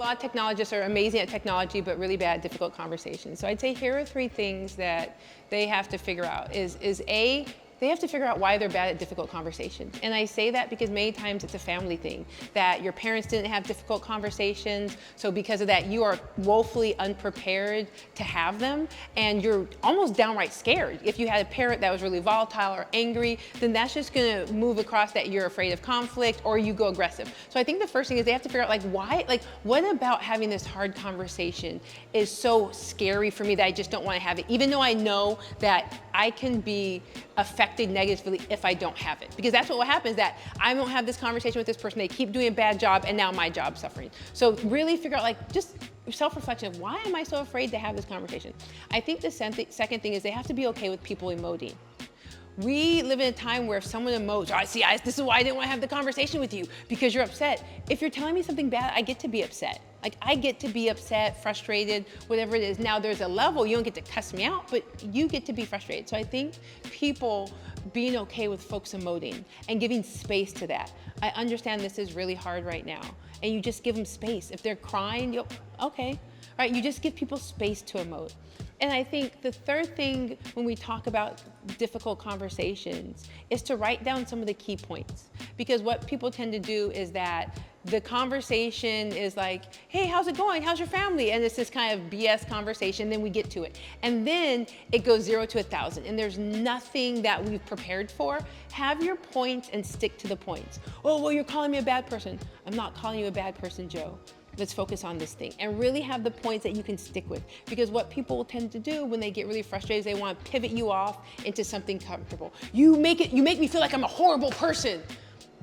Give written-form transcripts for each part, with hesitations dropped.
lot of technologists are amazing at technology, but really bad at difficult conversations. So I'd say here are 3 things that they have to figure out is A, they have to figure out why they're bad at difficult conversations. And I say that because many times it's a family thing, that your parents didn't have difficult conversations, so because of that, you are woefully unprepared to have them, and you're almost downright scared. If you had a parent that was really volatile or angry, then that's just gonna move across that you're afraid of conflict or you go aggressive. So I think the first thing is they have to figure out why, what about having this hard conversation is so scary for me that I just don't wanna have it, even though I know that I can be affected negatively if I don't have it. Because that's what will happen is that I won't have this conversation with this person, they keep doing a bad job, and now my job's suffering. So really figure out just self-reflection of why am I so afraid to have this conversation? I think the second thing is they have to be okay with people emoting. We live in a time where if someone emotes, this is why I didn't want to have the conversation with you, because you're upset. If you're telling me something bad, I get to be upset. I get to be upset, frustrated, whatever it is. Now there's a level, you don't get to cuss me out, but you get to be frustrated. So I think people being okay with folks emoting and giving space to that. I understand this is really hard right now, and you just give them space. If they're crying, okay, right? You just give people space to emote. And I think the third thing when we talk about difficult conversations is to write down some of the key points. Because what people tend to do is that the conversation is like, hey, how's it going? How's your family? And it's this kind of BS conversation, then we get to it. And then it goes 0 to 1,000, and there's nothing that we've prepared for. Have your points and stick to the points. Oh, well, you're calling me a bad person. I'm not calling you a bad person, Joe. Let's focus on this thing and really have the points that you can stick with. Because what people tend to do when they get really frustrated is they want to pivot you off into something comfortable. You make me feel like I'm a horrible person.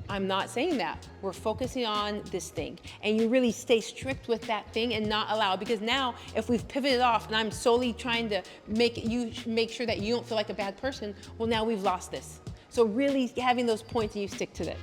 I'm not saying that. We're focusing on this thing. And you really stay strict with that thing and not allow, because now if we've pivoted off and I'm solely trying to make sure that you don't feel like a bad person, well, now we've lost this. So really having those points and you stick to it.